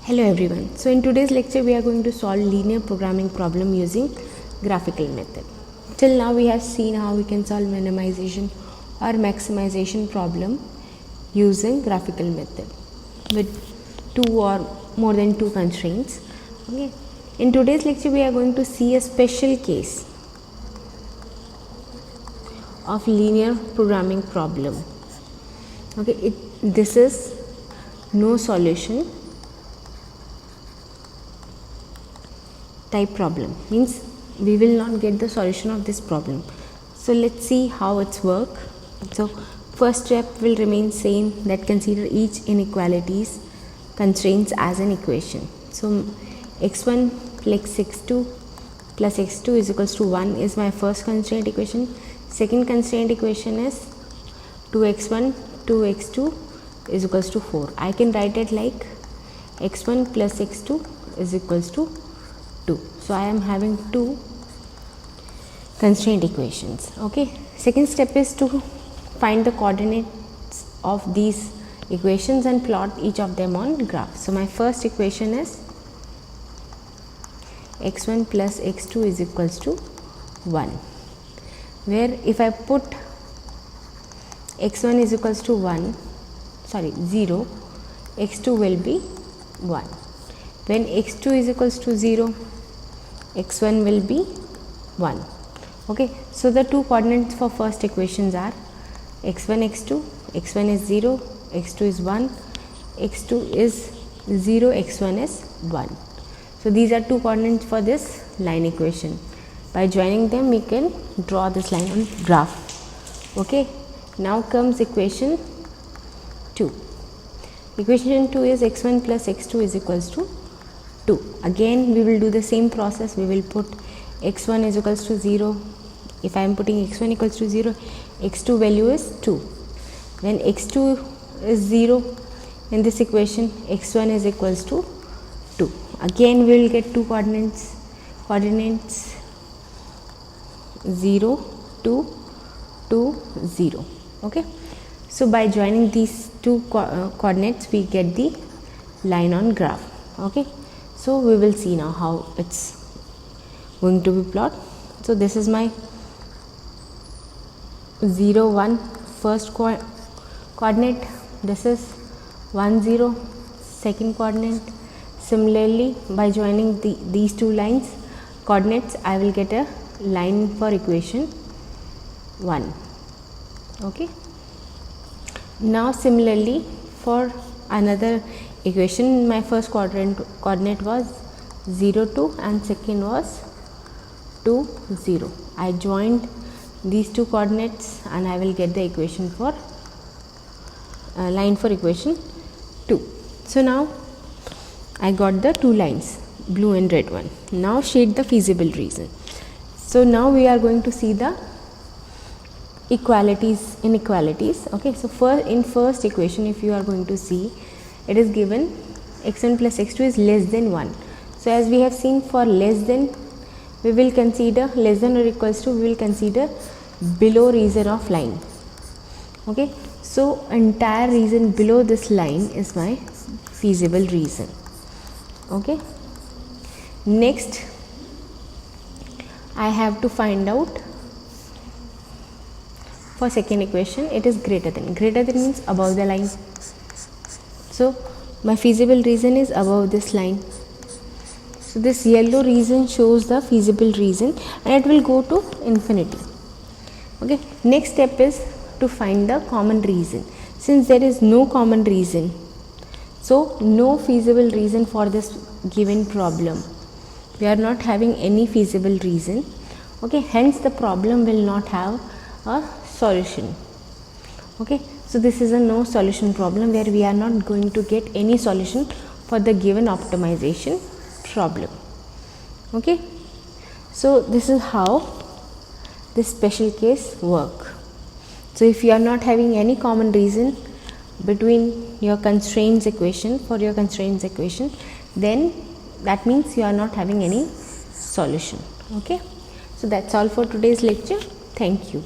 Hello everyone. So in today's lecture we are going to solve linear programming problem using graphical method. Till now we have seen how we can solve minimization or maximization problem using graphical method with two or more than two constraints. Okay. In today's lecture we are going to see a special case of linear programming problem. Okay, this is no solution type problem, means we will not get the solution of this problem. So let's see how it's work. So first step will remain same, that consider each inequalities constraints as an equation. So x1 plus x2 plus x2 is equals to 1 is my first constraint equation. Second constraint equation is 2x1 2x2 is equals to 4. I can write it like x1 plus x2 is equals to 2. So I am having two constraint equations. Okay. Second step is to find the coordinates of these equations and plot each of them on graph. So my first equation is x1 plus x2 is equals to 1, where if I put x1 is equals to 0, x2 will be 1. When x2 is equals to 0, x1 will be 1. Okay, so the two coordinates for first equations are x1 x2, x1 is 0, x2 is 1, x2 is 0, x1 is 1. So these are two coordinates for this line equation. By joining them we can draw this line on graph. Okay, now comes equation 2. Equation 2 is x1 plus x2 is equals to 2. Again we will do the same process. We will put x1 is equals to 0. If I am putting x1 equals to 0, x2 value is 2. When x2 is 0 in this equation, x1 is equals to 2. Again we will get two coordinates 0, 2, 2, 0. Okay. So by joining these two coordinates we get the line on graph. Okay. So we will see now how it's going to be plot. So this is my 0, 1 first coordinate. This is 1, 0 second coordinate. Similarly, by joining these two lines coordinates, I will get a line for equation 1. Okay. Now similarly for another equation, my first coordinate was 0, 2 and second was 2, 0. I joined these two coordinates and I will get the equation for line for equation 2. So now I got the two lines, blue and red one. Now shade the feasible reason. So now we are going to see the inequalities. Okay, so in first equation, if you are going to see, it is given x1 plus x2 is less than 1. So as we have seen, for less than we will consider less than or equals to, we will consider below region of line. Okay, so entire region below this line is my feasible reason. Okay, next I have to find out for second equation, it is greater than means above the line. So my feasible reason is above this line. So this yellow region shows the feasible reason and it will go to infinity. Okay, next step is to find the common reason. Since there is no common reason, so no feasible reason for this given problem, we are not having any feasible reason. Okay, hence the problem will not have a solution. Okay, so this is a no solution problem where we are not going to get any solution for the given optimization problem. Okay, so this is how this special case work. So if you are not having any common reason between your constraints equation, then that means you are not having any solution. Okay, so that's all for today's lecture. Thank you.